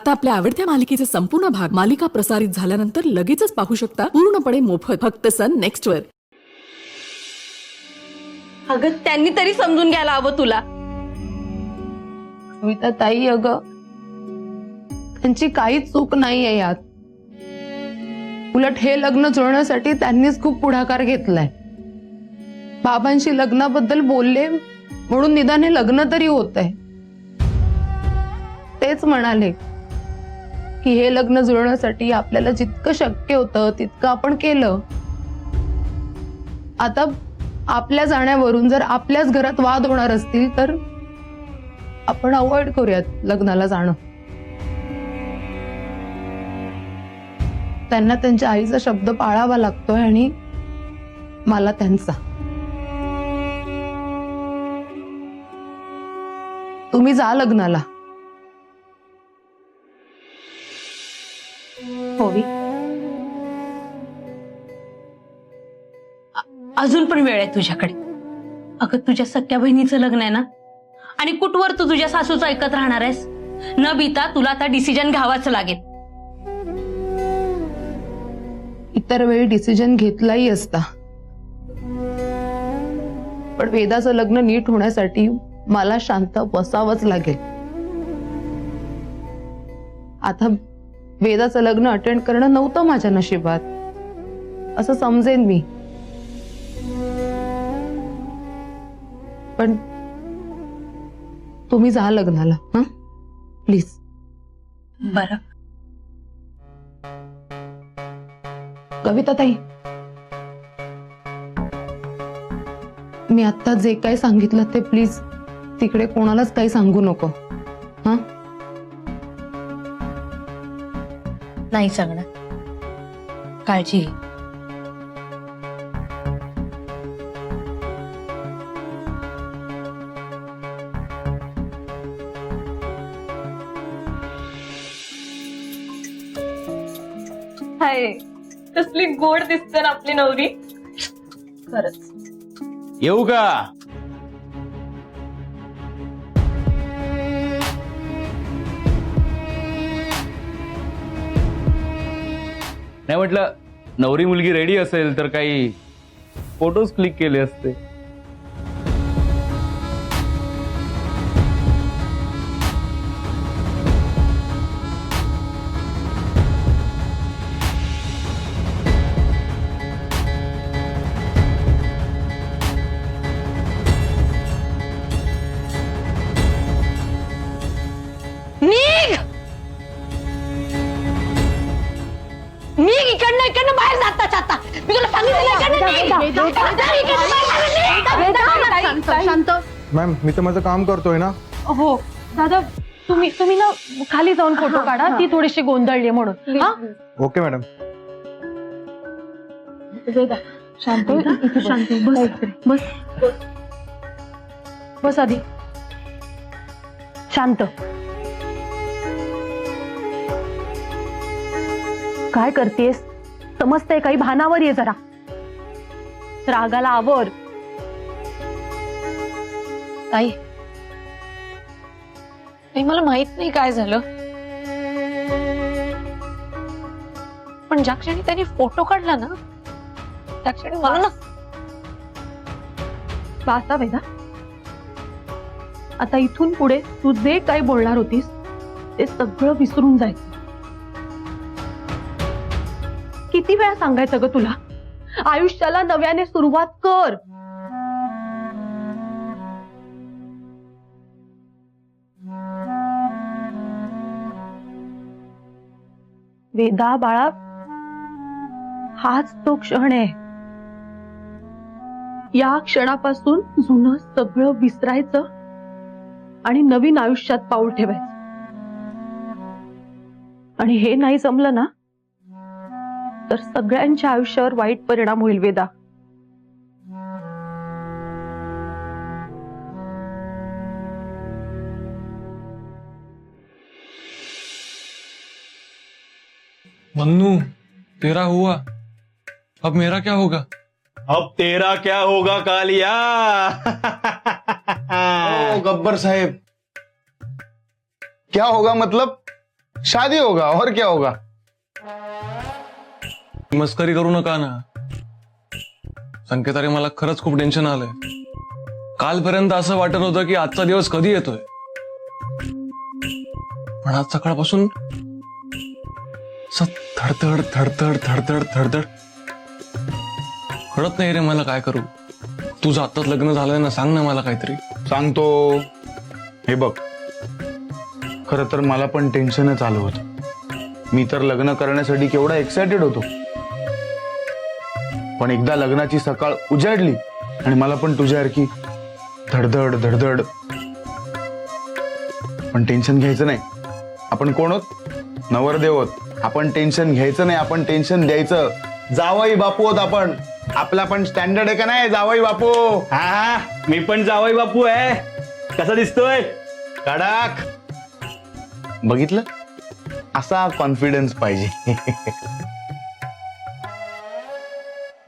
आता आपल्या आवडत्या मालिकेचे संपूर्ण भाग मालिका प्रसारित झाल्यानंतर लगेचच पाहू शकता पूर्णपणे मोफत फक्त सन नेक्स्ट वर. अगं त्यांनी तरी समजून घ्यायला हवं तुला. कविता ताई, अगं त्यांची काहीच चूक नाहीये यात. उलट हे लग्न जुळण्यासाठी त्यांनीच खूप पुढाकार घेतलाय. बाबांशी लग्नाबद्दल बोलले म्हणून निदान हे लग्न तरी होतंय. तेच म्हणाले की हे लग्न जुळण्यासाठी आपल्याला जितकं शक्य होतं तितकं आपण केलं. आता आपल्या जाण्यावरून जर आपल्याच घरात वाद होणार असतील तर आपण अवॉइड करूयात लग्नाला जाणं. त्यांना त्यांच्या आईचा शब्द पाळावा लागतोय आणि मला त्यांचा. तुम्ही जा लग्नाला. होवी, अजून पण वेळ आहे तुझ्याकडे. अगं तुझ्या सख्या बहिणीचं लग्न आहे ना, आणि कुठवर तू तुझ्या सासूचं ऐकत राहणार आहेस? न भीता तुला आता डिसिजन घ्यावाच लागेल. इतर वेळी डिसिजन घेतलाही असता, पण वेदाचं लग्न नीट होण्यासाठी मला शांत बसावंच लागेल. आता वेदाचं लग्न अटेंड करणं नव्हतं माझ्या नशिबात असं समजेन मी, पण तुम्ही जा लग्नाला. हं प्लीज. बरं. कविता ताई, मी आता जे काही सांगितलं ते प्लीज तिकडे कोणालाच काही सांगू नको. हं नाही सांगणार. काळजी घे. हाय, कसली गोड दिसते ना आपली नवरी. खरंच. येऊ का? नाही म्हटलं, नवरी मुलगी रेडी असेल तर काही फोटोज क्लिक केले असते. निघ निघ इकडनं, इकडनं बाहेर जाता आता. मी तुला शांत. मॅम, मी तर माझं काम करतोय ना. हो दादा, तुम्ही ना खाली जाऊन फोटो काढा. ती थोडीशी गोंधळली म्हणून. हा ओके मॅडम. शांत शांत. बस बस बस आधी. शांत. काय करतेस? समजतंय? काही भानावर ये जरा. रागाला आवर. ताई, मला माहित नाही काय झालं, पण ज्या क्षणी त्यांनी फोटो काढला ना त्या क्षणी मला ना वाचा वेदा. आता इथून पुढे तू जे काही बोलणार होतीस ते सगळं विसरून जायचं. किती वेळा सांगायचं ग तुला? आयुष्याला नव्याने सुरुवात कर. वेदा बाळा, हाच तो क्षण आहे. या क्षणापासून जुनं सगळं विसरायचं आणि नवीन आयुष्यात पाऊल ठेवायचं. आणि हे नाही जमलं ना तर सगळ्यांच्या आयुष्यावर वाईट परिणाम होईल वेदा. मन्नू, तेरा हुआ, अब मेरा क्या होगा? अब तेरा क्या होगा कालिया? ओ गब्बर साहेब, क्या होगा मतलब? शादी होगा और क्या होगा. मस्करी करू नका ना संकेतारे, मला खरंच खूप टेन्शन आलंय. कालपर्यंत असं वाटत होतं की आजचा दिवस कधी येतोय, पण आज सकाळपासून असं थडथड थडथड थडथड थडथड कळत नाही रे मला काय करू. तुझं आत्ताच लग्न झालंय ना, सांग ना मला काहीतरी. सांगतो. हे बघ, खरं तर मला पण टेन्शनच आलं होतं. मी तर लग्न करण्यासाठी केवढा एक्सायटेड होतो, पण एकदा लग्नाची सकाळ उजाडली आणि मला पण तुझ्यासारखी धडधड धडधड. पण टेन्शन घ्यायचं नाही. आपण कोण आहोत? नवरदेव आहोत. आपण टेन्शन घ्यायचं नाही, आपण टेन्शन द्यायचं. जावई बापू आहोत आपण. आपला पण स्टँडर्ड आहे का नाही जावई बापू? हा, मी पण जावई बापू आहे. कसा दिसतोय? कडक. बघितलं, असा कॉन्फिडन्स पाहिजे.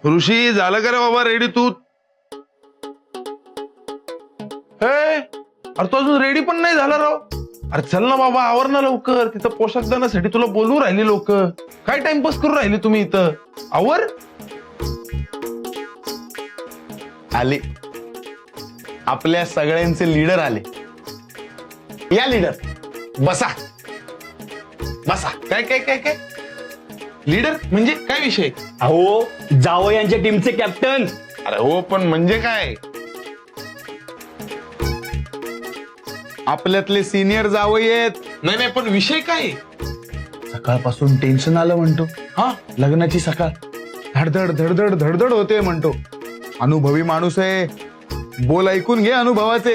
ऋषी झालं का रे बाबा रेडी तू? अरे तू अजून रेडी पण नाही झाला राव. अरे चल ना बाबा, आवर ना लवकर. तिथं पोशाख दानासाठी तुला बोलू राहिली लोक. काय टाइमपास करू राहिले तुम्ही इथं? आवर. आले आपल्या सगळ्यांचे लीडर आले. या लीडर, बसा बसा. काय काय काय काय लीडर म्हणजे काय विषय? अहो, जावई यांच्या टीमचे कॅप्टन. अरे हो, पण म्हणजे काय? आपल्यातले सिनियर जावई आहेत. नाही नाही, पण विषय काय? सकाळपासून टेन्शन आलं म्हणतो. हा, लग्नाची सकाळ धडधड धडधड धडधड होते म्हणतो. अनुभवी माणूस आहे, बोल ऐकून घे अनुभवाचे.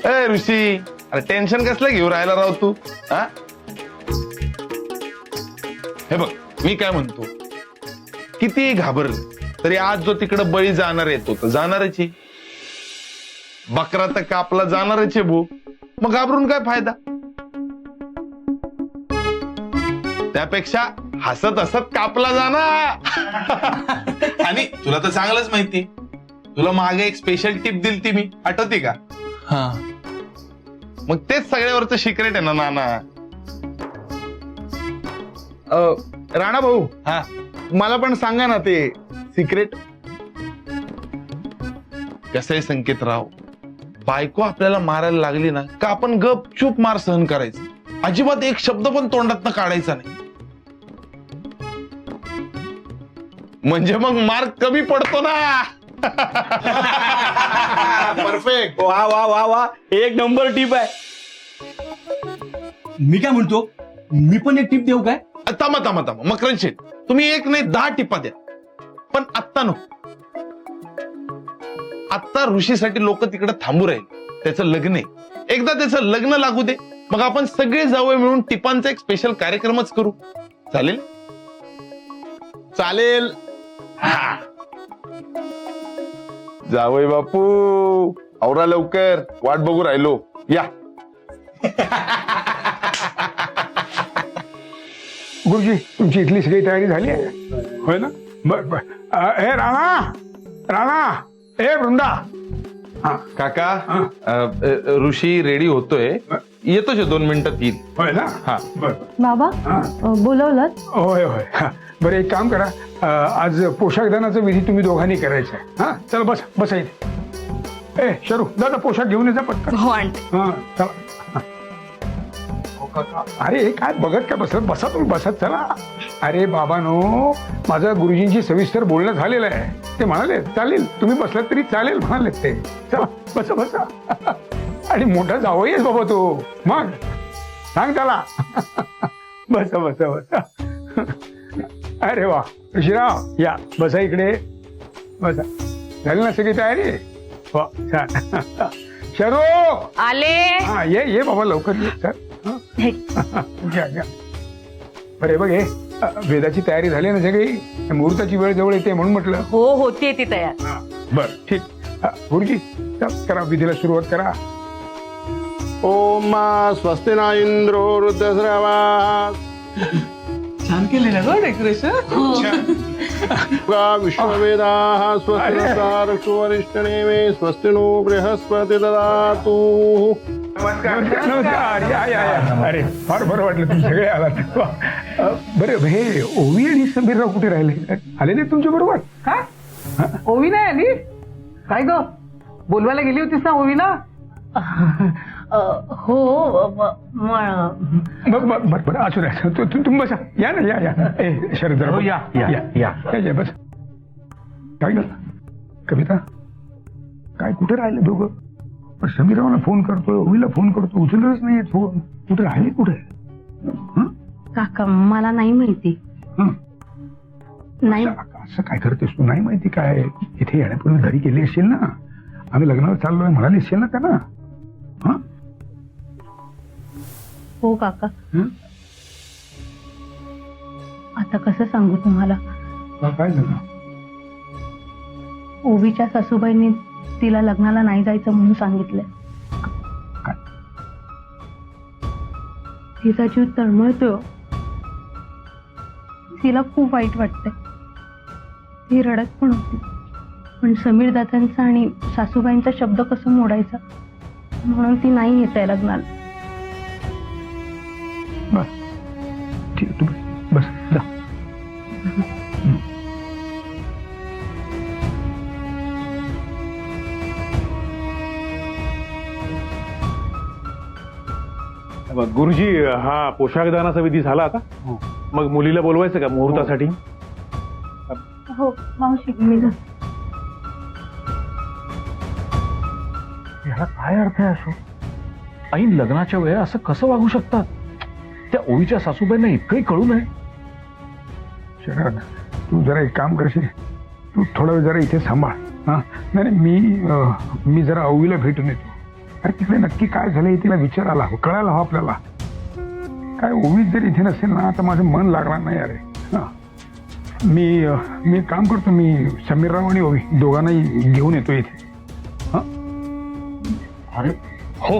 ए ऋषी, अरे टेन्शन कसलं घेऊ राहिला राव तू? हा, हे बघ मी काय म्हणतो, किती घाबरलं तरी आज जो तिकडे बळी जाणार आहे तो तर जाणारच आहे. बकरा तर कापला जाणारच आहे भू. मग घाबरून काय फायदा? त्यापेक्षा हसत हसत कापला जाणार. आणि तुला तर चांगलंच माहिती, तुला मागे एक स्पेशल टिप दिली ती मी, आठवते का? हा, मग तेच सगळ्यावरचं सिक्रेट आहे ना नाना. राणा भाऊ, हा, मला पण सांगा ना ते सिक्रेट. कसं आहे संकेतराव, बायको आपल्याला मारायला लागली ना का आपण गपचूप मार सहन करायचं. अजिबात एक शब्द पण तोंडात काढायचा नाही. म्हणजे मग मार्क कमी पडतो ना. परफेक्ट. वा वा वा वा, एक नंबर टीप आहे. मी काय म्हणतो, मी पण एक टीप देऊ काय? थांबा थांबा थांबा, मकरन शेठ, तुम्ही एक नाही 10 टिपा द्या, पण आत्ता नको. आत्ता ऋषीसाठी लोक तिकडे थांबू राहील. त्याचं लग्न आहे, एकदा त्याचं लग्न लागू दे, मग आपण सगळे जावई मिळून टिपांचा एक स्पेशल कार्यक्रमच करू. चालेल? चालेल. हा. जावई बापू, आवरा लवकर, वाट बघू राहिलो. या. गुरुजी, तुमची इथली सगळी तयारी झाली आहे? होय ना? बर बर. हे राणा, राणा, हे वृंदा. हा, काका, ऋषी रेडी होतोय, येतोच 2 मिनिटात येईल. होय ना? हा. बर. बाबा बोलवलं? होय होय. हा, बरं एक काम करा, आज पोशाखदानाचा विधी तुम्ही दोघांनी करायचा आहे. हा, चला बस बसा इथे. ए शरू, दादा पोशाख घेऊन येजा पटकन. हो आणते. हा, चला. अरे काय बघत काय बसत, बसा तुम्ही, बसत चला. अरे बाबानो, माझं गुरुजींशी सविस्तर बोलणं झालेलं आहे. ते म्हणाले चालेल, तुम्ही बसलात तरी चालेल म्हणाले ते. चला बसा बसा. आणि मोठा जावई आहेस बाबा तो, मग सांग त्याला. बसा बसा बसा. अरे वा ऋषीराव, या बसा इकडे, बसा. झाली ना सगळी तयारी? हो छान. शरू, आले. हा ये बाबा लवकर ये. चल. घ्या घ्या. बरे बघ, हे वेदाची तयारी झाली ना सगळी? मुहूर्ताची वेळ जवळ येते म्हणून म्हटलं. हो होते ती तयार. बर ठीक. गुरुजी करा, विधीला सुरुवात करा. ओम स्वस्ति न इंद्रो वृद्धश्रवा छान केलेलं ग डेकोरेशन. विश्ववेदाः स्वस्ति नस्तारक्षो वरिष्ठनेमे स्वस्ति नो बृहस्पति ददातु. नमस्कार या या या अरे फार बरं वाटलं तुम्ही सगळे आलात बरं हे ओवी आणि समीरराव कुठे राहिले आले नाही तुमच्या बरोबर काय ओवी नाही आली काय ग बोलवायला गेली होतीस ना ओवीला हो बरं असू द्या तुम्ही बसा या ना या शरद या या बस काय ग कविता काय कुठे राहिले दोघं समीरावला फोन करतोय ओवीला फोन करतो उचलच नाही फोन कुठे राहिले कुठे काका मला नाही माहिती नाही असं काय करतेस तू नाही माहिती काय इथे येण्यापूर्वी घरी गेली असेल ना आम्ही लग्नावर चाललोय म्हणाली असेल ना त्यांना हो काका आता कसं सांगू तुम्हाला काय झालं ओवीच्या सासूबाईंनी तिला लग्नाला नाही जायचं म्हणून सांगितलंय काय? तिचा जीव तळमळतोय तिला खूप वाईट वाटतंय ती रडत पण होती पण समीर दादांचा आणि सासूबाईंचा शब्द कसं मोडायचा म्हणून ती नाही येत आहे लग्नाला बस ठीक आहे तू बस जा गुरुजी हा पोशाख दानाचा विधी झाला आता मग मुलीला बोलवायचं का मुहूर्तासाठी हो मावशी मी याला काय अर्थ आहे असो ऐन लग्नाच्या वेळी असं कसं वागू शकतात त्या ओवीच्या सासूबाईंना इतकंही कळू नये शरद तू जरा एक काम करशील तू थोडा वेळ जरा इथे सांभाळ हा नाही मी जरा ओवीला भेटून येतो अरे तिकडे नक्की काय झालंय तिला विचारायला हवं कळायला हवं आपल्याला काय ओवी जर इथे नसेल ना तर माझं मन लागणार नाही अरे हा मी एक काम करतो मी समीरराव आणि ओवी दोघांनाही घेऊन येतो इथे हा अरे हो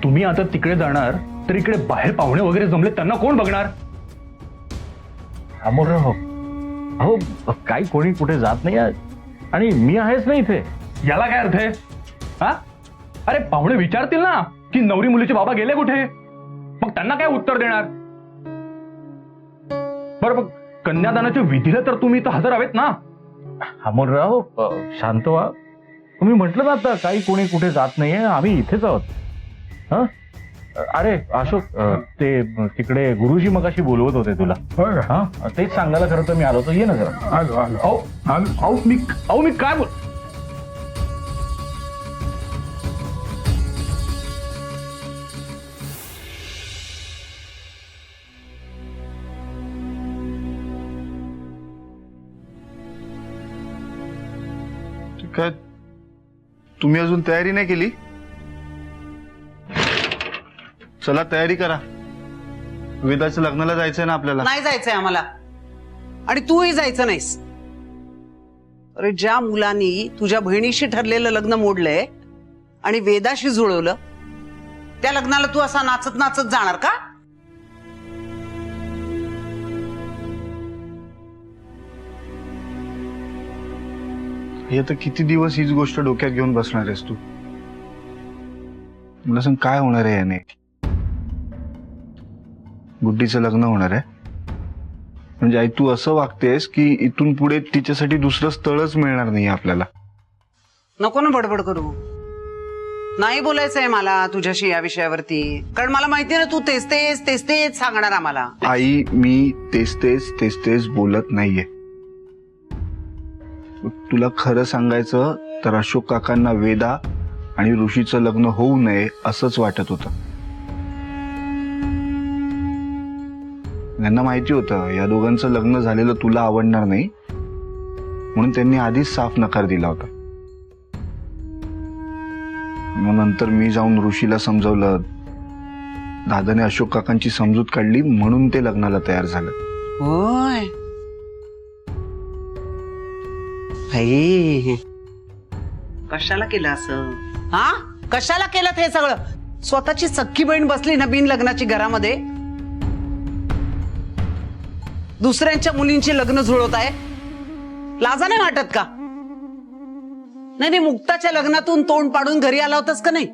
तुम्ही आता तिकडे जाणार तर इकडे बाहेर पाहुणे वगैरे जमले त्यांना कोण बघणार अमोलराव अहो काही कोणी कुठे जात नाही आणि मी आहेच नाही इथे याला काय अर्थ आहे हा अरे पाहुणे विचारतील ना की नवरी मुलीचे बाबा गेले कुठे मग त्यांना काय उत्तर देणार बरं मग कन्यादानाच्या विधीला तर तुम्ही इथं हजर हवेत ना अमोलराव शांत व्हा तुम्ही म्हटलं ना आता काही कोणी कुठे जात नाहीये आम्ही इथेच आहोत हा अरे अशोक ते तिकडे गुरुजी मगाशी बोलवत होते तुला हा तेच सांगायला खरं तर मी आलो तर ये ना जरा आलो मी काय बोल काय तुम्ही अजून तयारी नाही केली चला तयारी करा वेदाच्या लग्नाला जायचंय ना आपल्याला नाही जायचंय आम्हाला आणि तूही जायचं नाहीस अरे ज्या मुलांनी तुझ्या बहिणीशी ठरलेलं लग्न मोडलंय आणि वेदाशी जुळवलं त्या लग्नाला तू असा नाचत नाचत जाणार का हे तर किती दिवस हीच गोष्ट डोक्यात घेऊन बसणार आहेस तू मला सांग काय होणार आहे याने गुड्डीचं लग्न होणार आहे म्हणजे आई तू असं वागतेस की इथून पुढे तिच्यासाठी दुसरं स्थळच मिळणार नाही आपल्याला नको ना बडबड करू नाही बोलायचंय मला तुझ्याशी या विषयावरती कारण मला माहितीये ना तू तेच तेच सांगणार आम्हाला आई मी तेच तेच बोलत नाहीये तुला खरं सांगायचं तर अशोक काकांना वेदा आणि ऋषीचं लग्न होऊ नये असंच वाटत होतं त्यांना माहिती होतं या दोघांचं लग्न झालेलं तुला आवडणार नाही म्हणून त्यांनी आधीच साफ नकार दिला होता मग नंतर मी जाऊन ऋषीला समजवलं दादाने अशोक काकांची समजूत काढली म्हणून ते लग्नाला तयार झालं होय भाई कशाला केलं असं हा कशाला केलं हे सगळं स्वतःची सख्खी बहीण बसली ना बिन लग्नाची घरामध्ये दुसऱ्यांच्या मुलींची लग्न जुळवत आहे लाजा नाही वाटत का नाही मुक्ताच्या लग्नातून तोंड पाडून घरी आला होतास का नाही?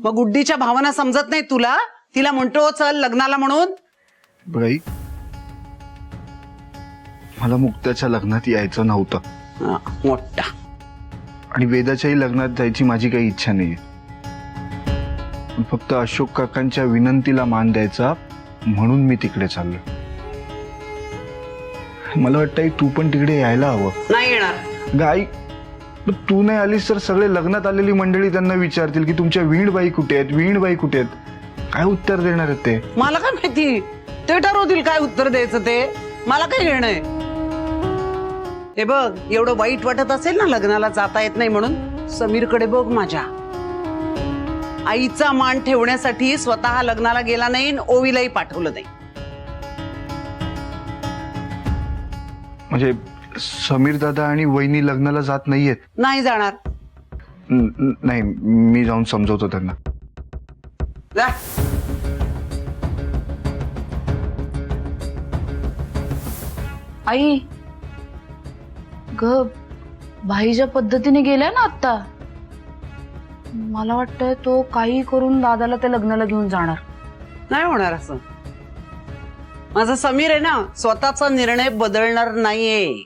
मग गुड्डीच्या भावना समजत नाही तुला? तिला म्हणतो चल लग्नाला म्हणून. बाई, मला मुक्ताच्या लग्नात यायचं नव्हतं मोठा. आणि वेदाच्याही लग्नात जायची माझी काही इच्छा नाहीये. पण फक्त अशोक काकांच्या विनंतीला मान द्यायचा म्हणून मी तिकडे चाललो. मला वाटतं तू पण तिकडे यायला हवं. नाही येणार. गाई, तू नाही आलीस तर सगळे लग्नात आलेली मंडळी त्यांना विचारतील की तुमच्या वीणबाई कुठे आहेत, वीणबाई कुठे आहेत. काय उत्तर देणार आहेत ते? मला काय माहिती, ते ठरवतील काय उत्तर द्यायचं ते. मला काय घेणं आहे? हे बघ, एवढं वाईट वाटत असेल ना लग्नाला जाता येत नाही म्हणून, समीरकडे बघ. माझ्या आईचा मान ठेवण्यासाठी स्वतः लग्नाला गेला नाही, ओवीलाही पाठवलं नाही. म्हणजे समीर दादा आणि वहिनी लग्नाला जात नाहीयेत? नाही जाणार. नाही, मी जाऊन समजवतो त्यांना. जा. आई ग, भाई ज्या पद्धतीने गेलाय ना आता, मला वाटतंय तो काही करून दादाला त्या लग्नाला घेऊन जाणार. नाही होणार असं. माझा समीर आहे ना, स्वतःचा निर्णय बदलणार नाहीये.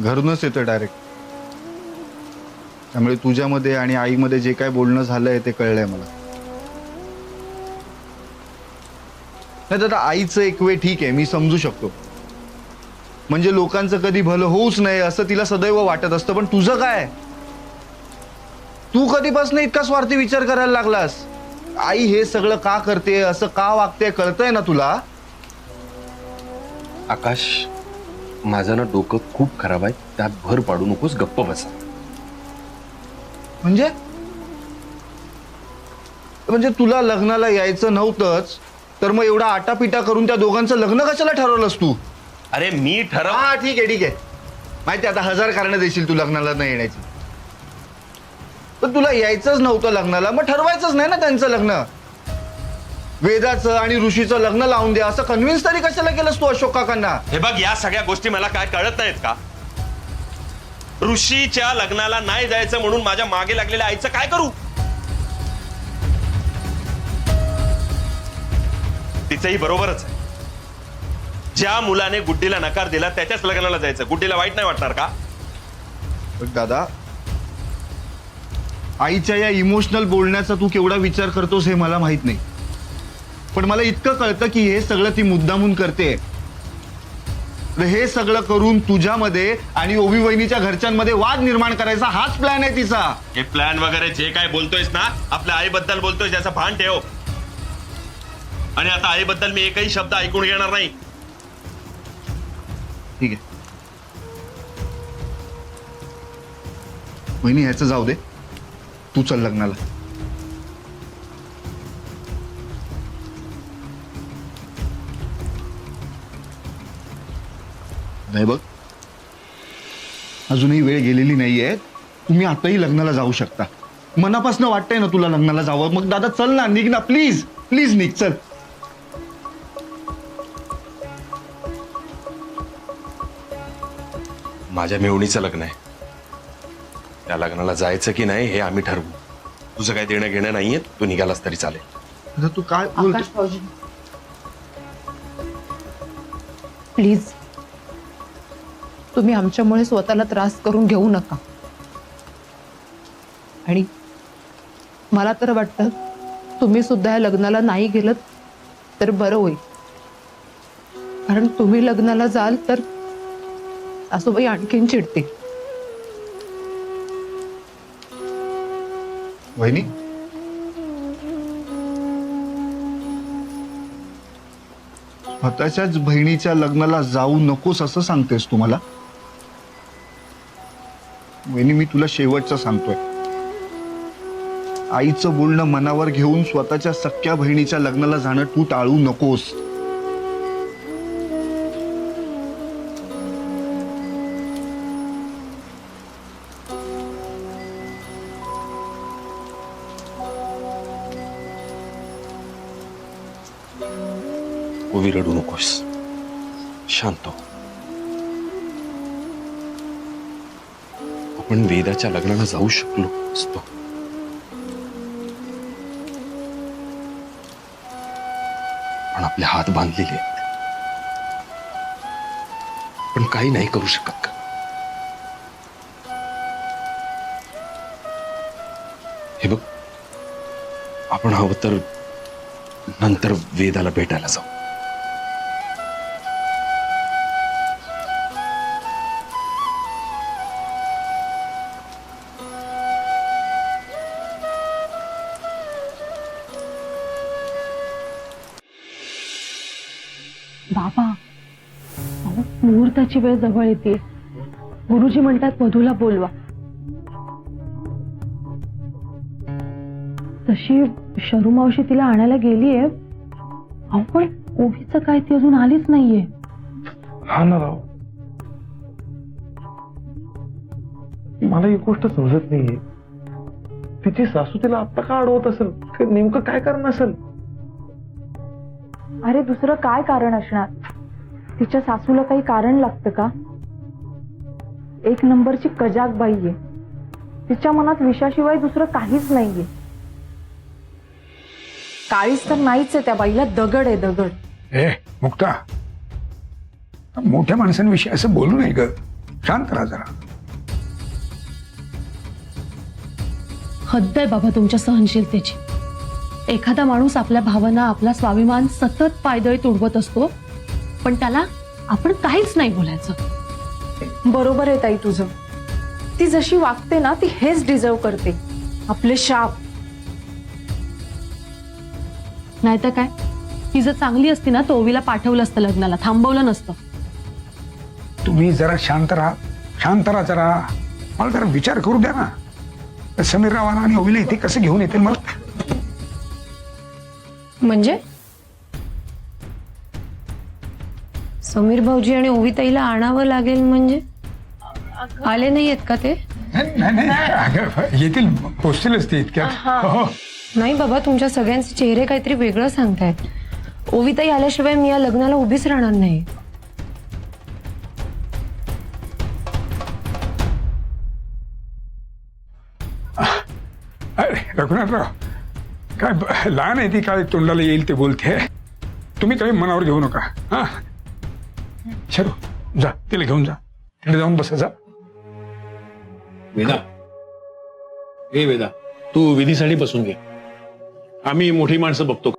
घरूनच येतं डायरेक्ट. त्यामुळे तुझ्यामध्ये आणि आईमध्ये जे काय बोलणं झालंय ते कळलंय मला. नाही दादा, आईचं एक वेळ ठीक आहे, मी समजू शकतो. म्हणजे लोकांचं कधी भलं होऊच नाही असं तिला सदैव वाटत असतं. पण तुझं काय? तू कधीपासून इतका स्वार्थी विचार करायला लागलास? आई हे सगळं का करते, असं का वागते, कळतंय ना तुला? आकाश, माझं ना डोकं खूप खराब आहे, त्यात भर पाडू नकोस, गप्प बसा. म्हणजे तुला लग्नाला यायचं नव्हतंच तर मग एवढा आटापिटा करून त्या दोघांचं लग्न कशाला ठरवलंस तू? अरे मी ठरव. हा ठीक आहे. माहिती आता 1000 कारणं देशील तू लग्नाला नाही येण्याची. पण तुला यायचंच नव्हतं लग्नाला, मग ठरवायचंच नाही ना त्यांचं लग्न. वेदाचं आणि ऋषीचं लग्न लावून द्या असं कन्व्हिन्स तरी कशाला केलंस तू अशोक काकांना? हे बघ, या सगळ्या गोष्टी मला काय कळत नाहीत का? ऋषीच्या लग्नाला नाही जायचं म्हणून माझ्या मागे लागलेल्या आईचं काय करू? तिचंही बरोबरच आहे. ज्या मुलाने गुड्डीला नकार दिला त्याच्याच लग्नाला जायचं. गुड्डीला वाईट नाही वाटणार का? दादा, आईच्या या इमोशनल बोलण्याचा तू केवढा विचार करतोस हे मला माहित नाही. पण मला इतकं कळतं की हे सगळं ती मुद्दामून करते. हे सगळं करून तुझ्यामध्ये आणि ओवी वहिनीच्या घरच्यांमध्ये वाद निर्माण करायचा हाच प्लॅन आहे तिचा. हे प्लॅन वगैरे जे काय बोलतोयस ना, आपल्या आईबद्दल बोलतोय त्याचा भान ठेव. आणि आता आईबद्दल मी एकही शब्द ऐकून घेणार नाही. ठीक आहे वहिनी, ह्याचं जाऊ दे, तू चल लग्नाला. नाही बघ, अजूनही वेळ गेलेली नाहीये. तुम्ही आताही लग्नाला जाऊ शकता. मनापासून वाटतंय ना तुला लग्नाला जावं, मग दादा चल ना, निघ ना, प्लीज प्लीज निघ, चल. माझ्या मेवणीचं लग्न आहे, त्या लग्नाला जायचं की नाही हे आम्ही ठरवू. तुझं काय देणं घेणं नाहीये, तू निघालास तरी चालेल. तू काय बोलतो? प्लीज, तुम्ही आमच्यामुळे स्वतःला त्रास करून घेऊ नका. आणि मला तर वाटतं तुम्ही सुद्धा या लग्नाला नाही गेलत तर बरं होईल. कारण तुम्ही लग्नाला जाल तर सासूबाई आणखीन चिडते. वहिनी, स्वतःच्याच बहिणीच्या लग्नाला जाऊ नकोस असं सांगतेस तुम्हाला? वहिनी, मी तुला शेवटचं सांगतोय, आईचं बोलणं मनावर घेऊन स्वतःच्या सख्या बहिणीच्या लग्नाला जाणं तू टाळू नकोस. ओवी, रडू नकोस, शांत हो. आपण वेदाच्या लग्नाला जाऊ शकलो असतो, पण आपले हात बांधलेले आहेत. पण काही नाही करू शकत का? हे बघ, आपण हवं तर नंतर वेदाला भेटायला जाऊ. बाबा, अहो, मुहूर्ताची वेळ जवळ येते. गुरुजी म्हणतात वधूला बोलवा. तशी शरू मावशी तिला आणायला गेलीये. अहो, पण ओवीचं काय, ती अजून आलीच नाहीये. हा ना राव, मला ही गोष्ट समजत नाहीये. तिची सासू तिला आत्ता का अडवत असेल? नेमकं काय कारण असेल? अरे दुसरं काय कारण असणार? तिच्या सासूला काही कारण लागतं का? एक नंबरची कजाक बाई आहे. तिच्या मनात विषाशिवाय दुसरं काहीच नाहीये. काळीच तर नाहीच आहे, त्या बाईला दगड आहे, दगड. ए मुक्ता, मोठ्या माणसांविषयी असं बोलू नये ग. शांत राहा जरा. हद्द आहे बाबा तुमच्या सहनशीलतेची. एखादा माणूस आपल्या भावना, आपला स्वाभिमान सतत पायदळीत उडवत असतो, पण त्याला आपण काहीच नाही बोलायचं. बरोबर आहे ताई तुझं. ती जशी वागते ना, ती हेच डिझर्व करते, आपले शाप. नाहीतर काय, ती जर चांगली असती ना तर ओवीला पाठवलं असतं लग्नाला, थांबवलं नसतं. तुम्ही जरा शांत राहा, शांत राहा जरा. मला जरा विचार करू द्या ना. समीर रावाला आणि ओवीला इथे कसं घेऊन येतील मला? म्हणजे समीर भाऊजी आणि ओवीताईला आणावं लागेल म्हणजे? आले नाही आहेत का ते? नाही अगं, येतील, पोचतीलच ते इतक्यात. हो. नाही बाबा, तुमच्या सगळ्यांचे चेहरे काहीतरी वेगळं सांगतायत. ओवीताई आल्याशिवाय मी या लग्नाला उभीच राहणार नाही. अरे रघुनाथराव, काय लहान आहे ती, काय तोंडाला येईल ते बोलते. तुम्ही काही मनावर घेऊ नका. हा शरू, जा तिला घेऊन जा, तिकडे जाऊन बसा जा. वेदा, ए वेदा, तू विधीसाठी बसून घे. आम्ही मोठी माणसं बघतो.